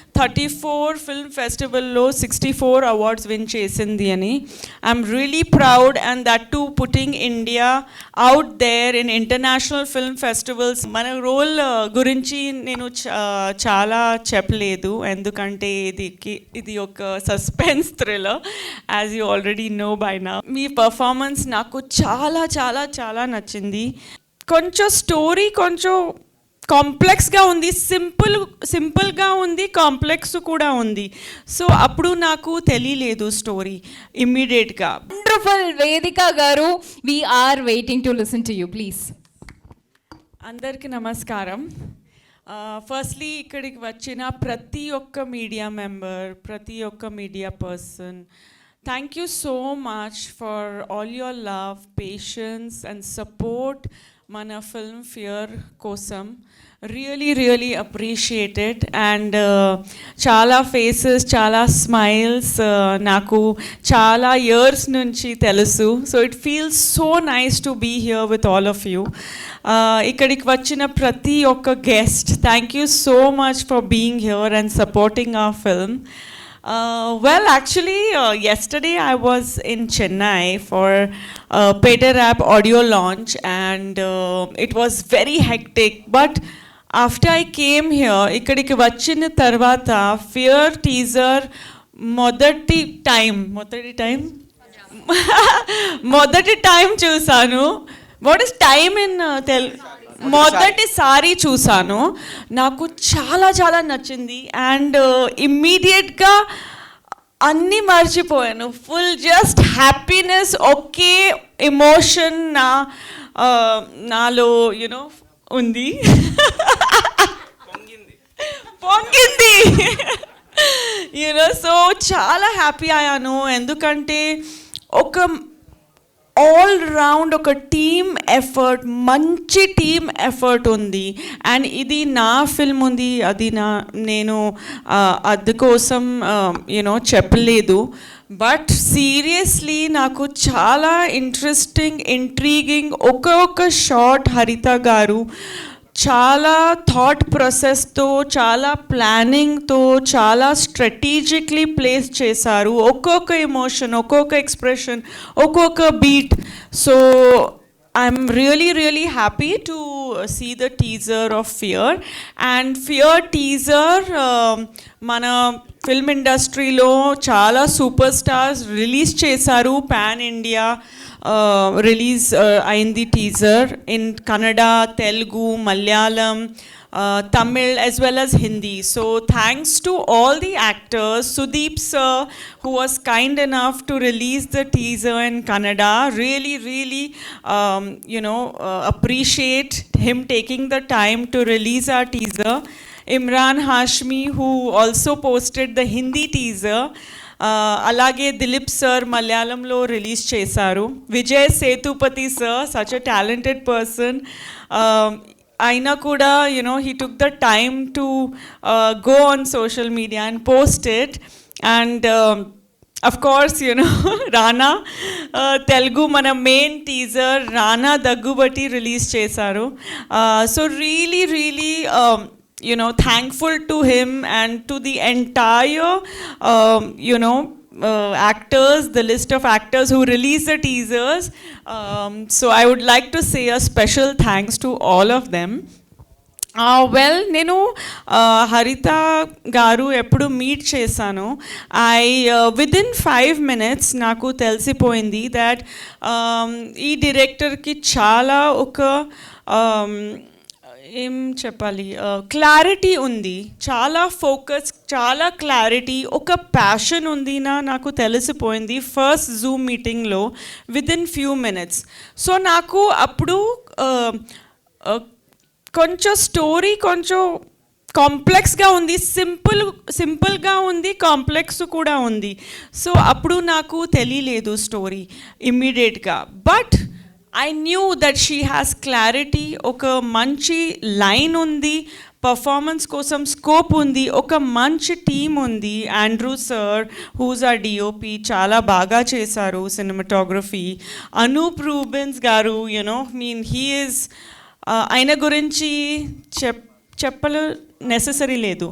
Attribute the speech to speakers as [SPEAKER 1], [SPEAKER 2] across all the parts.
[SPEAKER 1] 34 film ఫెస్టివల్లో 64 awards win చేసింది అని. I'm really proud and that to putting India out there in international film festivals. మన role గురించి నేను చాలా చెప్పలేదు, ఎందుకంటే ఇది ఒక suspense thriller, as you already know by now. మీ పర్ఫార్మెన్స్ నాకు చాలా చాలా చాలా నచ్చింది. కొంచెం స్టోరీ కొంచెం కాంప్లెక్స్గా ఉంది, సింపుల్గా ఉంది, కాంప్లెక్స్ కూడా ఉంది. సో అప్పుడు నాకు తెలియలేదు స్టోరీ ఇమ్మీడియట్గా.
[SPEAKER 2] Wonderful Vedika garu, we are waiting to listen to you please.
[SPEAKER 1] అందరికీ నమస్కారం. ఫస్ట్లీ ఇక్కడికి వచ్చిన ప్రతి ఒక్క మీడియా మెంబర్, ప్రతి ఒక్క media person, thank you so much for all your love, patience and support మన ఫిల్మ్ ఫేర్ కోసం. Really appreciated. అండ్ చాలా ఫేసెస్, చాలా స్మైల్స్ నాకు చాలా ఇయర్స్ నుంచి తెలుసు. So it feels so nice to be here with all of you. ఇక్కడికి వచ్చిన ప్రతి ఒక్క guest, thank you so much for being here and supporting our film. Well, actually, yesterday I was in Chennai for Peter Rap audio launch, and it was very hectic. But after I came here, ikkadiki vachina tarvata Fear teaser మొదటి time చూసాను. What is time in మొదటిసారి చూసాను. నాకు చాలా చాలా నచ్చింది. And ఇమ్మీడియట్గా అన్నీ మర్చిపోయాను. ఫుల్ జస్ట్ హ్యాపీనెస్, ఒకే ఎమోషన్ నాలో యునో ఉంది, పొంగింది. యూనో సో చాలా హ్యాపీ అయ్యాను, ఎందుకంటే ఒక ఆల్ రౌండ్ ఒక టీమ్ ఎఫర్ట్, మంచి టీమ్ ఎఫర్ట్ ఉంది. అండ్ ఇది నా ఫిల్మ్ ఉంది, అది నేను అందుకోసం చెప్పలేదు. బట్ సీరియస్లీ నాకు చాలా ఇంట్రీగింగ్ ఒక్కొక్క షాట్ హరిత గారు చాలా థాట్ ప్రాసెస్తో, చాలా ప్లానింగ్తో, చాలా స్ట్రాటజిక్లీ ప్లేస్ చేశారు. ఒక్కొక్క ఎమోషన్, ఒక్కొక్క ఎక్స్ప్రెషన్, ఒక్కొక్క beat. So I'm really happy to see the teaser of Fear. And Fear teaser మన ఫిల్మ్ ఇండస్ట్రీలో చాలా సూపర్ స్టార్స్ రిలీజ్ చేశారు. పాన్ ఇండియా రిలీజ్ అయింది teaser in Kannada, Telugu, Malayalam, Tamil as well as Hindi. So thanks to all the actors, Sudeep sir who was kind enough to release the teaser in Kannada, really appreciate him taking the time to release our teaser. Imran Hashmi who also posted the Hindi teaser, అలాగే Dilip sir మలయాళంలో release చేశారు. Vijay Sethupathi sir, such a talented person, అయినా కూడా he took the time to go on social media and post it. And of course రానా, తెలుగు మన main teaser రానా దగ్గుబట్టి release చేశారు. So really thankful to him and to the entire actors, the list of actors who released the teasers. So I would like to say a special thanks to all of them. Well, నేను హరిత గారు ఎప్పుడు meet చేశాను, within 5 minutes నాకు తెలిసిపోయింది that ఈ డైరెక్టర్కి చాలా ఒక ఏం చెప్పాలి, క్లారిటీ ఉంది, చాలా ఫోకస్, చాలా క్లారిటీ, ఒక ప్యాషన్ ఉంది నాకు తెలిసిపోయింది ఫస్ట్ జూమ్ మీటింగ్లో విదిన్ ఫ్యూ మినిట్స్. సో నాకు అప్పుడు కొంచెం స్టోరీ కొంచెం కాంప్లెక్స్గా ఉంది, సింపుల్గా ఉంది, కాంప్లెక్స్ కూడా ఉంది. సో అప్పుడు నాకు తెలియలేదు స్టోరీ ఇమ్మీడియట్గా. But I knew that she has clarity, ఒక మంచి లైన్ ఉంది, పర్ఫార్మెన్స్ కోసం స్కోప్ ఉంది, ఒక మంచి టీమ్ ఉంది. ఆండ్రూ సార్ హూజ్ ఆ డిఓపి చాలా బాగా చేశారు సినిమాటోగ్రఫీ. అనూప్ రూబెన్స్ గారు హీ ఈజ్, ఆయన గురించి చెప్పలు నెససరీ లేదు.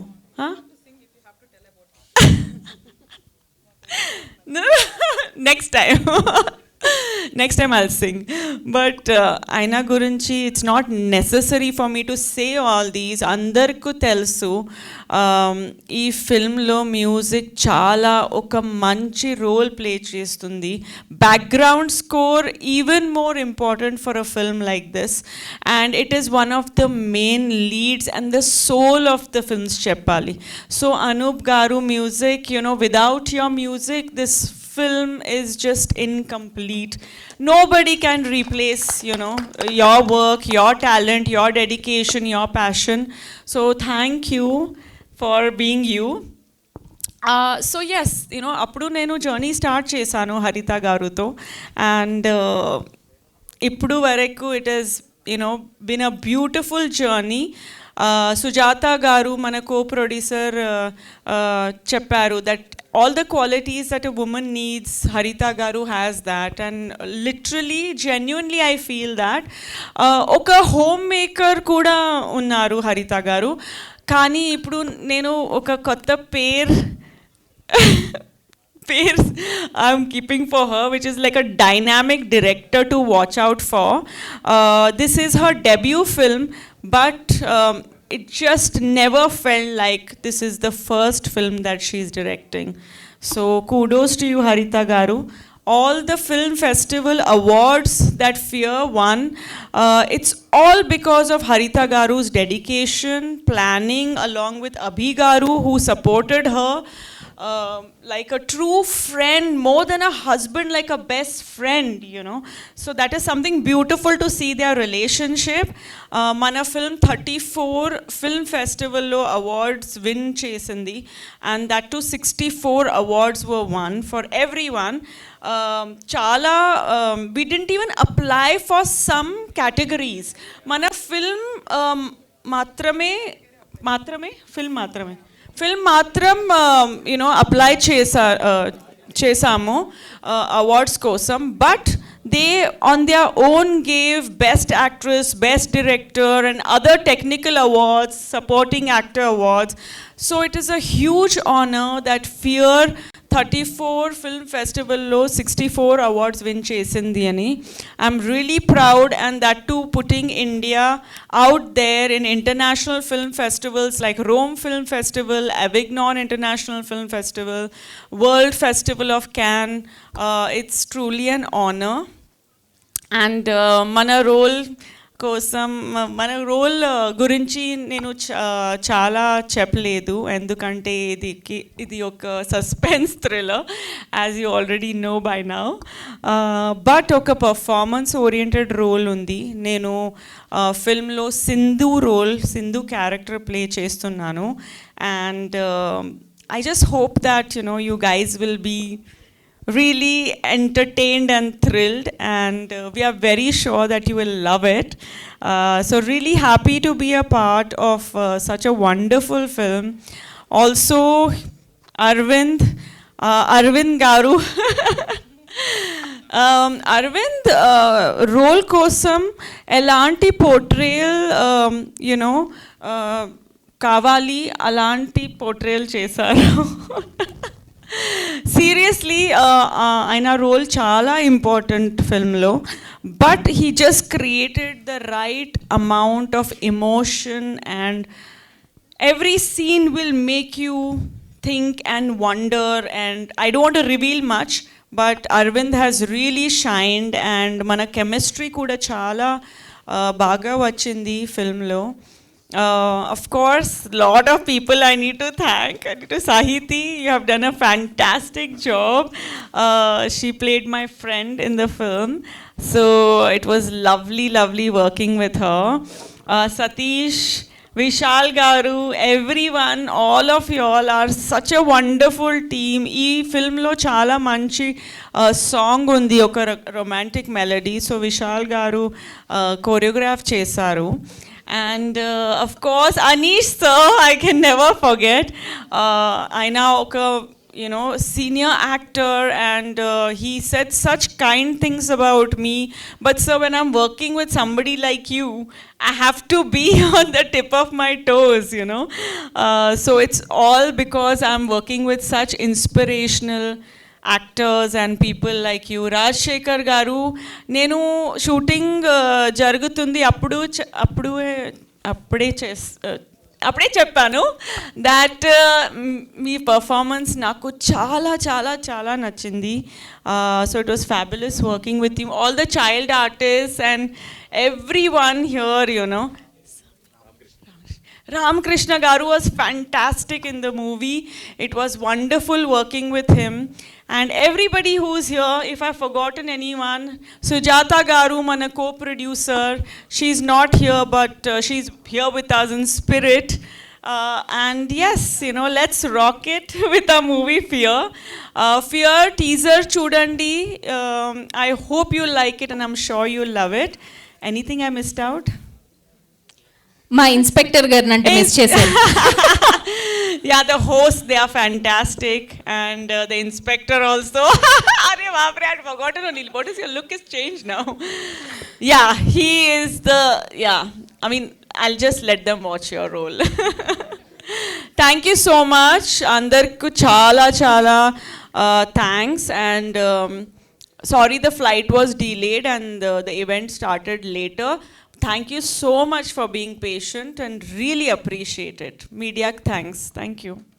[SPEAKER 1] next time. Next time I'll sing. But Aina Gurinchi, it's not necessary for me to say all these. Andarku telsu ఈ ఫిల్మ్లో మ్యూజిక్ చాలా ఒక మంచి రోల్ ప్లే చేస్తుంది. Background score even more important for a film like this, and it is one of the main leads and the soul of the films చెప్పాలి. So Anoop garu music, without your music this film is just incomplete. Nobody can replace, your work, your talent, your dedication, your passion. So thank you for being you. So yes, appudu nenu journey start chesanu Harita garuto, and ippudu varaku it has been a beautiful journey. Sujata garu mana co-producer chepparu that all the qualities that a woman needs, Harita garu has that, and literally genuinely I feel that oka homemaker kuda unnaru Harita garu. Kani ippudu nenu oka kotta pair I'm keeping for her, which is like a dynamic director to watch out for. This is her debut film, but it just never felt like this is the first film that she's directing. So kudos to you, Harita garu. All the film festival awards that Fear won, it's all because of Harita garu's dedication, planning, along with Abhi garu, who supported her like a true friend, more than a husband, like a best friend, So that is something beautiful to see their relationship. Mana film 34 film festival lo awards win chesindi, and that too 64 awards were won for everyone. Chala we didn't even apply for some categories. Mana film film matram apply చేసాము awards కోసం, but they on their own gave best actress, best director and other technical awards, supporting actor awards. So it is a huge honor that Fear 34 film festival lo 64 awards win chesindi ani. I'm really proud, and that too putting India out there in international film festivals like Rome Film Festival, Avignon International Film Festival, World Festival of Cannes. It's truly an honor. And mana role కోసం మన role గురించి నేను చాలా చెప్పలేదు, ఎందుకంటే ఇది ఒక suspense thriller, as you already know by now. But ఒక పర్ఫార్మెన్స్ ఓరియంటెడ్ రోల్ ఉంది. నేను ఫిల్మ్లో సింధు క్యారెక్టర్ ప్లే చేస్తున్నాను, and I just hope that you guys will be really entertained and thrilled, and we are very sure that you will love it. So really happy to be a part of such a wonderful film. Also Arvind garu Arvind role kosam elanti portrayal kavali alanti portrayal chesaru. Seriously, ఆయన role చాలా important ఫిల్మ్లో, but he just created the right amount of emotion, and every scene will make you think and wonder. And I don't want to reveal much, but Aravind has really shined, and మన chemistry కూడా చాలా బాగా వచ్చింది ఫిల్మ్లో. Of course, lot of people I need to thank. I need to Sahiti, you have done a fantastic job. She played my friend in the film, so it was lovely working with her. Satish, Vishal garu, everyone, all of you all are such a wonderful team. Ee film lo chala manchi song undi, oka romantic melody, so Vishal garu choreograph chesaru. And of course Anish sir, I can never forget. I now senior actor, and he said such kind things about me, but sir, when I'm working with somebody like you, I have to be on the tip of my toes, so it's all because I'm working with such inspirational actors and people like you. Rajasekhar గారు, నేను shooting జరుగుతుంది అప్పుడే చెప్పాను that me performance నాకు చాలా చాలా చాలా నచ్చింది. So it was fabulous working with you, all the child artist and every one here, Ramakrishna Garu was fantastic in the movie. It was wonderful working with him. And everybody who's here, if I've forgotten anyone, Sujata Garu, mana co-producer, she's not here, but she's here with us in spirit. And yes, let's rock it with our movie Fear. Fear teaser chudandi. I hope you like it and I'm sure you'll love it. Anything I missed out?
[SPEAKER 2] మా inspector గారిని అంటే miss చేశారు.
[SPEAKER 1] Yeah, the hosts, they are fantastic, and the inspector also. Arey baapre, I had forgotten only. What is your look is changed now? Yeah, he is I mean, I'll just let them watch your role. Thank you so much. Andarku chala chala thanks, and sorry the flight was delayed and the event started later. Thank you so much for being patient and really appreciate it. Media, thanks. Thank you.